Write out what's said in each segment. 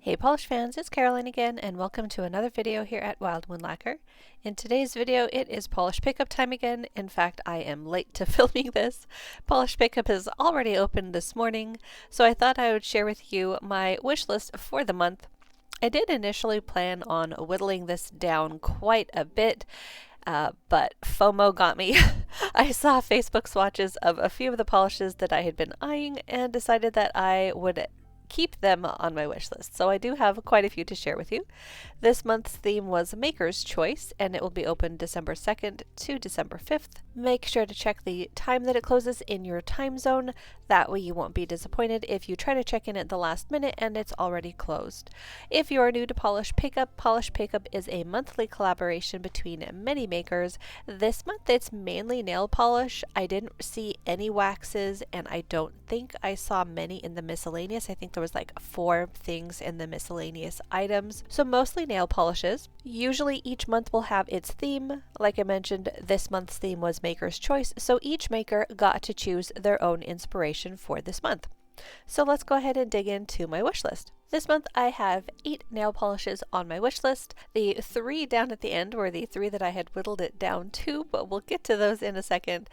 Hey polish fans, it's Caroline again, and welcome to another video here at Wild Moon Lacquer. In today's video, it is polish pickup time again. In fact, I am late to filming this. Polish pickup has already opened this morning, so I thought I would share with you my wish list for the month. I did initially plan on whittling this down quite a bit, but FOMO got me. I saw Facebook swatches of a few of the polishes that I had been eyeing and decided that I would keep them on my wish list. So I do have quite a few to share with you. This month's theme was Maker's Choice, and it will be open December 2nd to December 5th. Make sure to check the time that it closes in your time zone. That way you won't be disappointed if you try to check in at the last minute and it's already closed. If you are new to Polish Pickup is a monthly collaboration between many makers. This month it's mainly nail polish. I didn't see any waxes, and I don't think I saw many in the miscellaneous. I think there was like 4 things in the miscellaneous items. So mostly nail polishes. Usually each month will have its theme. Like I mentioned, this month's theme was Maker's Choice, so each maker got to choose their own inspiration for this month. So let's go ahead and dig into my wish list. This month I have 8 nail polishes on my wish list. The 3 down at the end were the 3 that I had whittled it down to, but we'll get to those in a second.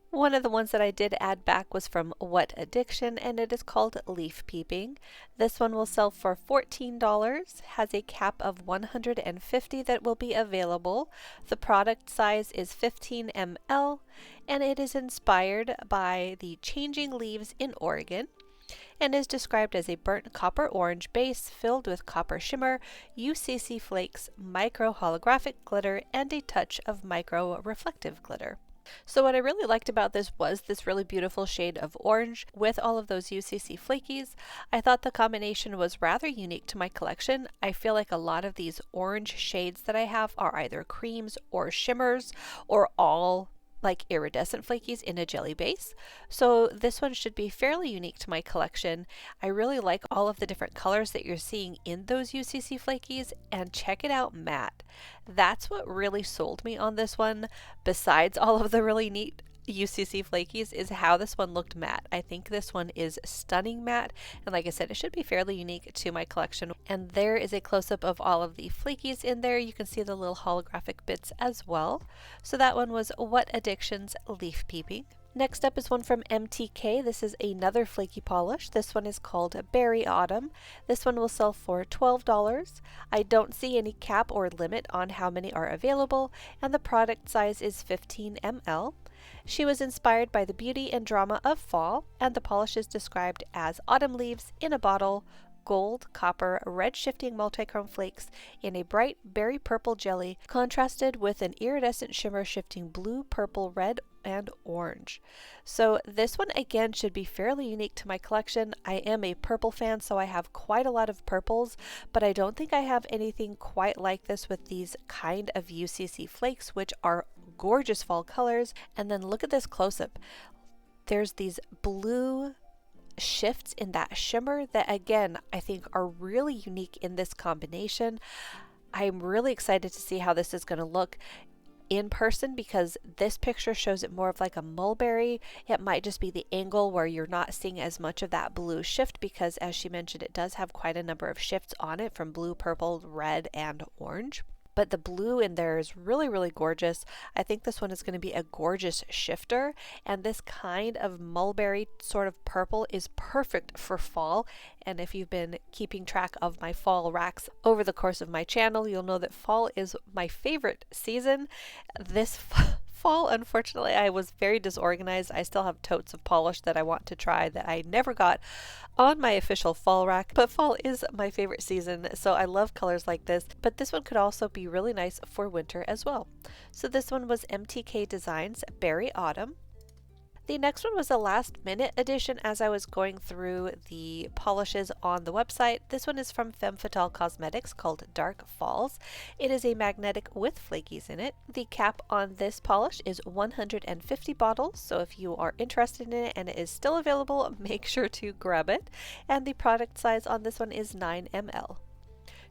One of the ones that I did add back was from What Addiction, and it is called Leaf Peeping. This one will sell for $14, has a cap of 150 that will be available. The product size is 15 ml, and it is inspired by the changing leaves in Oregon, and is described as a burnt copper orange base filled with copper shimmer, UCC flakes, micro holographic glitter, and a touch of micro reflective glitter. So what I really liked about this was this really beautiful shade of orange with all of those UCC flakies. I thought the combination was rather unique to my collection. I feel like a lot of these orange shades that I have are either creams or shimmers or all like iridescent flakies in a jelly base. So this one should be fairly unique to my collection. I really like all of the different colors that you're seeing in those UCC flakies, and check it out matte. That's what really sold me on this one, besides all of the really neat UCC flakies, is how this one looked matte. I think this one is stunning matte, and like I said, it should be fairly unique to my collection. And there is a close-up of all of the flakies in there. You can see the little holographic bits as well. So that one was What Addiction's Leaf Peeping. Next up is one from MTK. This is another flaky polish. This one is called Berry Autumn. This one will sell for $12. I don't see any cap or limit on how many are available, and the product size is 15 ml. She was inspired by the beauty and drama of fall, and the polish is described as autumn leaves in a bottle, gold, copper, red shifting multichrome flakes in a bright berry purple jelly, contrasted with an iridescent shimmer shifting blue, purple, red, and orange. So this one again should be fairly unique to my collection. I am a purple fan, so I have quite a lot of purples, but I don't think I have anything quite like this with these kind of UCC flakes, which are gorgeous fall colors. And then look at this close-up. There's these blue shifts in that shimmer that again I think are really unique in this combination. I'm really excited to see how this is going to look in person, because this picture shows it more of like a mulberry. It might just be the angle where you're not seeing as much of that blue shift, because as she mentioned, it does have quite a number of shifts on it from blue, purple, red, and orange. But the blue in there is really, really gorgeous. I think this one is going to be a gorgeous shifter, and this kind of mulberry sort of purple is perfect for fall. And if you've been keeping track of my fall racks over the course of my channel, you'll know that fall is my favorite season. This fall, unfortunately, I was very disorganized. I still have totes of polish that I want to try that I never got on my official fall rack, but fall is my favorite season, so I love colors like this. But this one could also be really nice for winter as well. So this one was MTK Designs Berry Autumn. The next one was a last minute addition as I was going through the polishes on the website. This one is from Femme Fatale Cosmetics called Dark Falls. It is a magnetic with flakies in it. The cap on this polish is 150 bottles, so if you are interested in it and it is still available, make sure to grab it. And the product size on this one is 9 ml.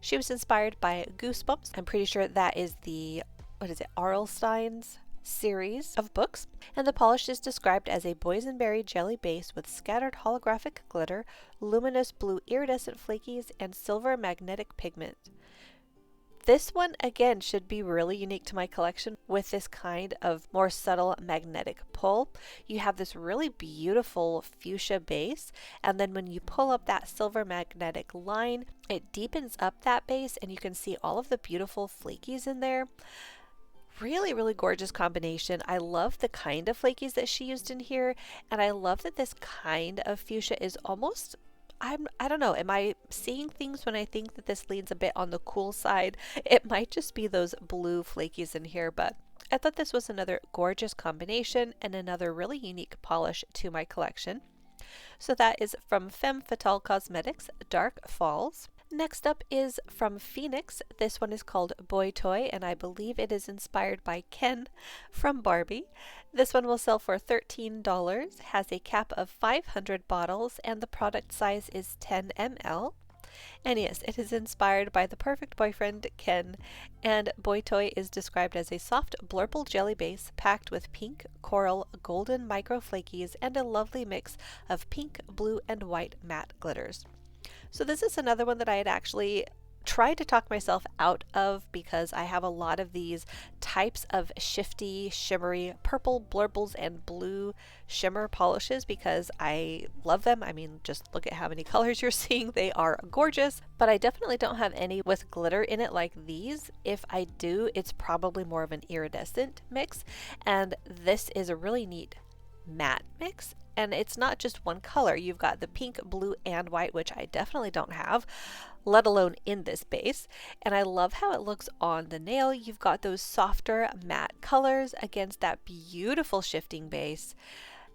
She was inspired by Goosebumps. I'm pretty sure that is the, what is it, Arlstein's series of books, and the polish is described as a boysenberry jelly base with scattered holographic glitter, luminous blue iridescent flakies, and silver magnetic pigment. This one, again, should be really unique to my collection with this kind of more subtle magnetic pull. You have this really beautiful fuchsia base, and then when you pull up that silver magnetic line, it deepens up that base, and you can see all of the beautiful flakies in there. Really, really gorgeous combination. I love the kind of flakies that she used in here, and I love that this kind of fuchsia is almost, I don't know, am I seeing things when I think that this leans a bit on the cool side? It might just be those blue flakies in here, but I thought this was another gorgeous combination and another really unique polish to my collection. So that is from Femme Fatale Cosmetics, Dark Falls. Next up is from Phoenix. This one is called Boy Toy, and I believe it is inspired by Ken from Barbie. This one will sell for $13, has a cap of 500 bottles, and the product size is 10 ml. And yes, it is inspired by the perfect boyfriend, Ken, and Boy Toy is described as a soft blurple jelly base packed with pink, coral, golden micro flakies, and a lovely mix of pink, blue, and white matte glitters. So this is another one that I had actually tried to talk myself out of because I have a lot of these types of shifty, shimmery purple blurbles and blue shimmer polishes because I love them. I mean, just look at how many colors you're seeing. They are gorgeous, but I definitely don't have any with glitter in it like these. If I do, it's probably more of an iridescent mix, and this is a really neat matte mix. And it's not just one color. You've got the pink, blue, and white, which I definitely don't have, let alone in this base. And I love how it looks on the nail. You've got those softer matte colors against that beautiful shifting base.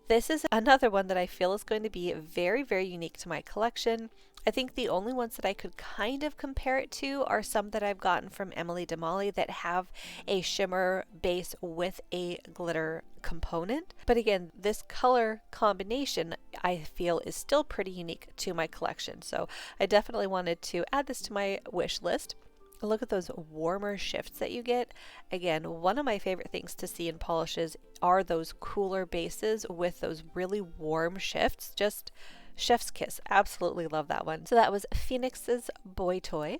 This is another one that I feel is going to be very, very unique to my collection. I think the only ones that I could kind of compare it to are some that I've gotten from Emily Damali that have a shimmer base with a glitter component. But again, this color combination I feel is still pretty unique to my collection. So I definitely wanted to add this to my wish list. Look at those warmer shifts that you get. Again, one of my favorite things to see in polishes are those cooler bases with those really warm shifts. Just chef's kiss. Absolutely love that one. So that was Phoenix's Boy Toy.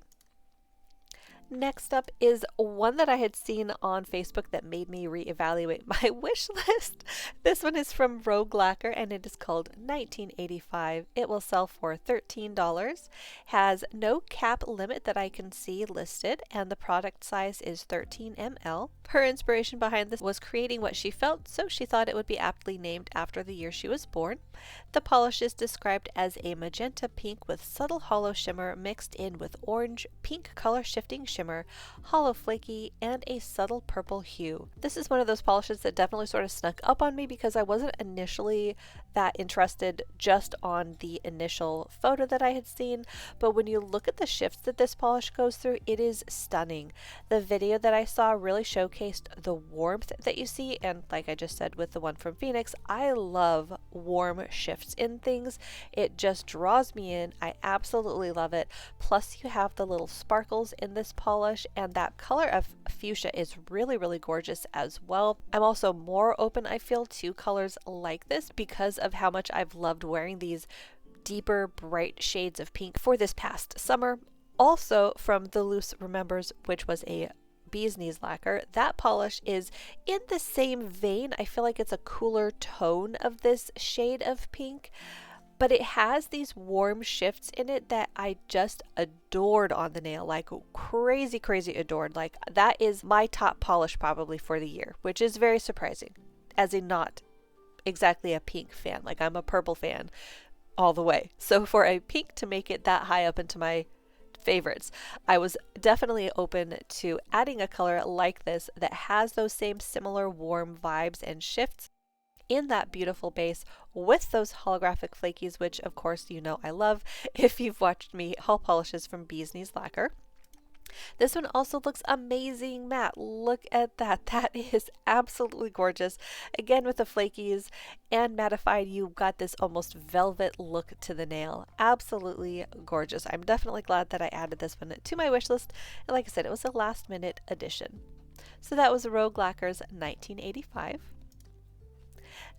Next up is one that I had seen on Facebook that made me reevaluate my wish list. This one is from Rogue Lacquer and it is called 1985. It will sell for $13. Has no cap limit that I can see listed, and the product size is 13 ml. Her inspiration behind this was creating what she felt, so she thought it would be aptly named after the year she was born. The polish is described as a magenta pink with subtle hollow shimmer mixed in with orange, pink color shifting shimmer, hollow flaky, and a subtle purple hue. This is one of those polishes that definitely sort of snuck up on me because I wasn't initially that interested just on the initial photo that I had seen, but when you look at the shifts that this polish goes through, it is stunning. The video that I saw really showcased the warmth that you see, and like I just said with the one from Phoenix, I love warm shifts in things. It just draws me in. I absolutely love it. Plus you have the little sparkles in this polish, and that color of fuchsia is really, really gorgeous as well. I'm also more open, I feel, to colors like this because of how much I've loved wearing these deeper, bright shades of pink for this past summer. Also from the Loose Remembers, which was a Bee's Knees lacquer, that polish is in the same vein. I feel like it's a cooler tone of this shade of pink, but it has these warm shifts in it that I just adored on the nail, like crazy, crazy adored. Like that is my top polish probably for the year, which is very surprising as a not exactly a pink fan. Like I'm a purple fan all the way. So for a pink to make it that high up into my favorites, I was definitely open to adding a color like this that has those same similar warm vibes and shifts in that beautiful base with those holographic flakies, which of course you know I love if you've watched me haul polishes from Bee's Knees Lacquer. This one also looks amazing matte. Look at that. That is absolutely gorgeous. Again, with the flakies and mattified, you've got this almost velvet look to the nail. Absolutely gorgeous. I'm definitely glad that I added this one to my wish list. And like I said, it was a last minute addition. So that was Rogue Lacquer's 1985.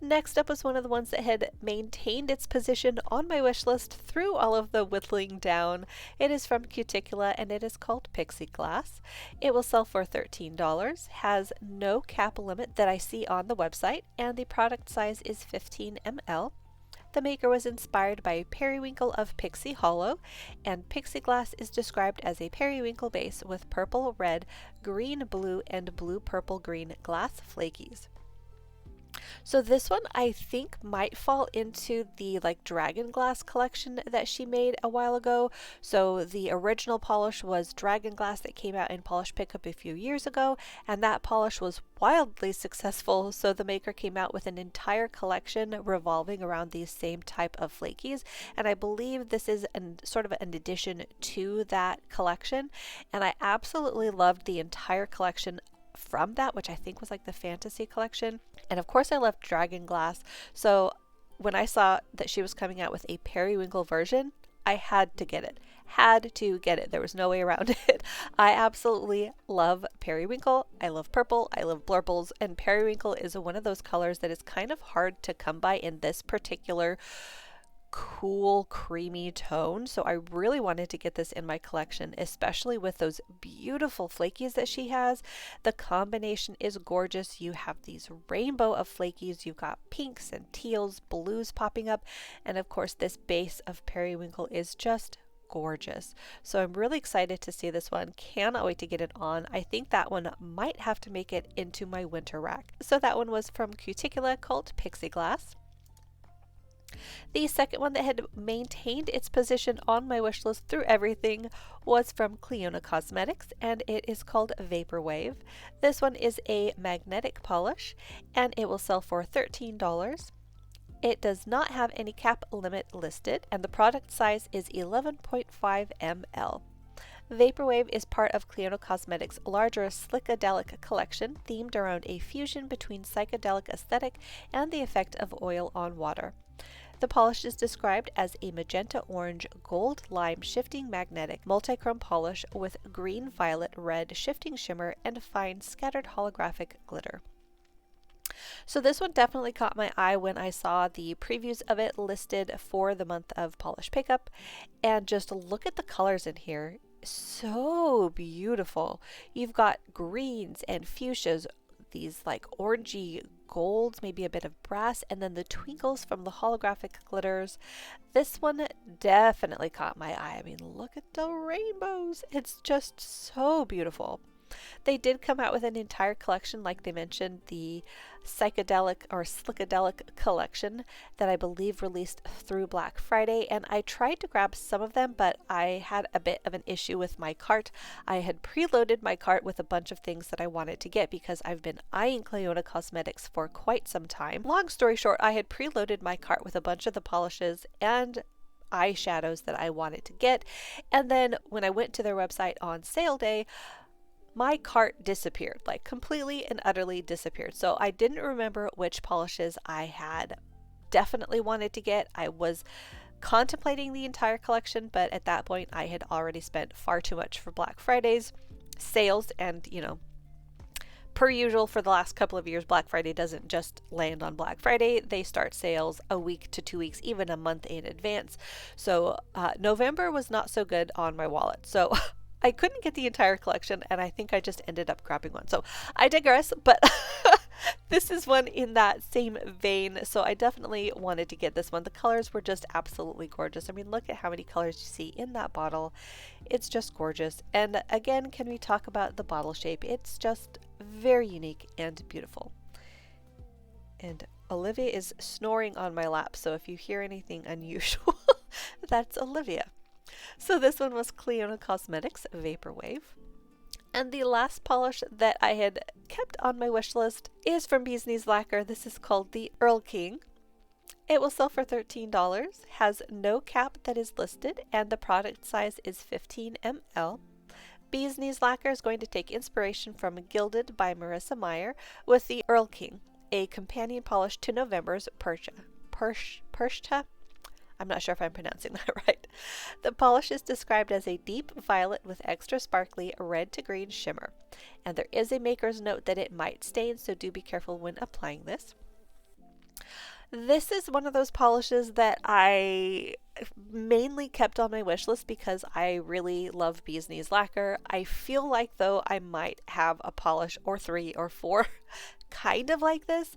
Next up was one of the ones that had maintained its position on my wish list through all of the whittling down. It is from Cuticula and it is called Pixie Glass. It will sell for $13, has no cap limit that I see on the website, and the product size is 15 ml. The maker was inspired by Periwinkle of Pixie Hollow, and Pixie Glass is described as a periwinkle base with purple, red, green, blue, and blue, purple, green glass flakies. So this one I think might fall into the like dragon glass collection that she made a while ago. So the original polish was dragon glass that came out in Polish Pickup a few years ago, and that polish was wildly successful, so the maker came out with an entire collection revolving around these same type of flakies, and I believe this is sort of an addition to that collection, and I absolutely loved the entire collection from that, which I think was like the fantasy collection. And of course I love dragon glass, so when I saw that she was coming out with a periwinkle version, I had to get it. There was no way around it. I absolutely love periwinkle. I love purple. I love blurples, and periwinkle is one of those colors that is kind of hard to come by in this particular cool creamy tone, so I really wanted to get this in my collection, especially with those beautiful flakies that she has. The combination is gorgeous. You have these rainbow of flakies, you've got pinks and teals, blues popping up, and of course this base of periwinkle is just gorgeous. So I'm really excited to see this one. Cannot wait to get it on. I think that one might have to make it into my winter rack. So that one was from Cuticula, called Pixie Glass. The second one that had maintained its position on my wish list through everything was from Cleona Cosmetics, and it is called Vaporwave. This one is a magnetic polish, and it will sell for $13. It does not have any cap limit listed, and the product size is 11.5 ml. Vaporwave is part of Cleona Cosmetics' larger Slickadelic collection, themed around a fusion between psychedelic aesthetic and the effect of oil on water. The polish is described as a magenta orange gold lime shifting magnetic multichrome polish with green violet red shifting shimmer and fine scattered holographic glitter. So this one definitely caught my eye when I saw the previews of it listed for the month of Polish Pickup, and just look at the colors in here. So beautiful. You've got greens and fuchsias, these like orangey golds, maybe a bit of brass, and then the twinkles from the holographic glitters. This one definitely caught my eye. I mean, look at the rainbows. It's just so beautiful. They did come out with an entire collection, like they mentioned, the psychedelic or slickadelic collection that I believe released through Black Friday, and I tried to grab some of them, but I had a bit of an issue with my cart. I had preloaded my cart with a bunch of things that I wanted to get because I've been eyeing Cleona Cosmetics for quite some time. Long story short, I had preloaded my cart with a bunch of the polishes and eyeshadows that I wanted to get, and then when I went to their website on sale day, my cart disappeared, like completely and utterly disappeared. So I didn't remember which polishes I had definitely wanted to get. I was contemplating the entire collection, but at that point I had already spent far too much for Black Friday's sales, and per usual for the last couple of years, Black Friday doesn't just land on Black Friday. They start sales a week to 2 weeks, even a month in advance. So November was not so good on my wallet. So I couldn't get the entire collection, and I think I just ended up grabbing one. So I digress, but this is one in that same vein. So I definitely wanted to get this one. The colors were just absolutely gorgeous. I mean, look at how many colors you see in that bottle. It's just gorgeous. And again, can we talk about the bottle shape? It's just very unique and beautiful. And Olivia is snoring on my lap, so if you hear anything unusual, that's Olivia. So this one was Cleona Cosmetics Vaporwave. And the last polish that I had kept on my wish list is from Bee's Knees Lacquer. This is called the Earl King. It will sell for $13, has no cap that is listed, and the product size is 15 ml. Bee's Knees Lacquer is going to take inspiration from Gilded by Marissa Meyer with the Earl King, a companion polish to November's Percha. I'm not sure if I'm pronouncing that right. The polish is described as a deep violet with extra sparkly red to green shimmer. And there is a maker's note that it might stain, so do be careful when applying this. This is one of those polishes that I mainly kept on my wish list because I really love Bee's Knees lacquer. I feel like though I might have a polish or 3 or 4 kind of like this,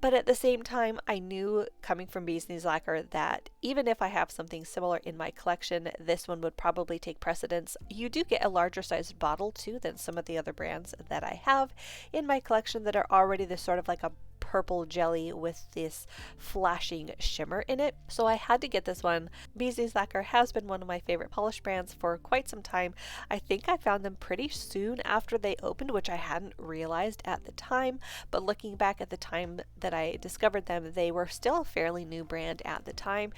but at the same time I knew coming from Bee's Knees lacquer that even if I have something similar in my collection, this one would probably take precedence. You do get a larger sized bottle too than some of the other brands that I have in my collection that are already this sort of like a purple jelly with this flashing shimmer in it. So I had to get this one. Bee's Knees lacquer has been one of my favorite polish brands for quite some time. I think I found them pretty soon after they opened, which I hadn't realized at the time, but looking back at the time that I discovered them, they were still a fairly new brand at the time.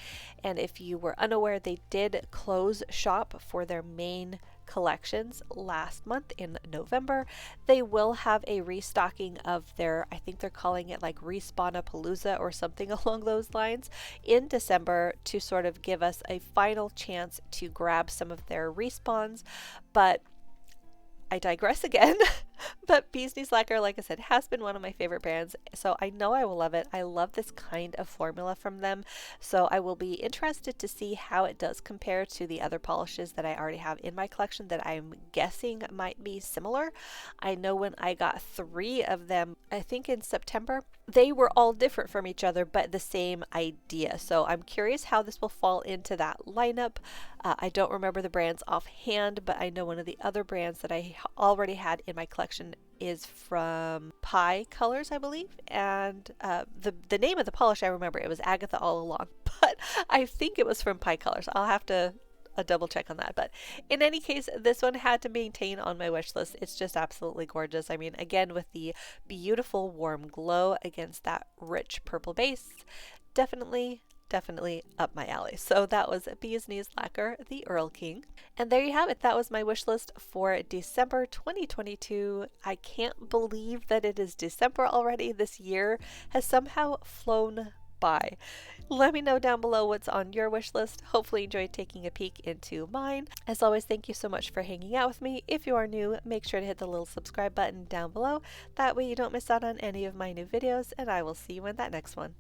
And if you were unaware, they did close shop for their main collections last month in November. They will have a restocking of their, I think they're calling it like Respawnapalooza or something along those lines, in December to sort of give us a final chance to grab some of their respawns. But I digress again. But Bee's Knees lacquer, like I said, has been one of my favorite brands, so I know I will love it. I love this kind of formula from them, so I will be interested to see how it does compare to the other polishes that I already have in my collection that I'm guessing might be similar. I know when I got 3 of them, I think in September, they were all different from each other, but the same idea. So I'm curious how this will fall into that lineup. I don't remember the brands offhand, but I know one of the other brands that I already had in my collection is from Pie Colors, I believe, and the name of the polish I remember, it was Agatha all along, but I think it was from Pie Colors. I'll have to double check on that, but in any case, this one had to maintain on my wish list. It's just absolutely gorgeous. I mean, again, with the beautiful warm glow against that rich purple base, definitely up my alley. So that was Bee's Knees lacquer, the Earl King. And there you have it. That was my wish list for December 2022. I can't believe that it is December already. This year has somehow flown by. Let me know down below what's on your wish list. Hopefully you enjoyed taking a peek into mine. As always, thank you so much for hanging out with me. If you are new, make sure to hit the little subscribe button down below. That way you don't miss out on any of my new videos, and I will see you in that next one.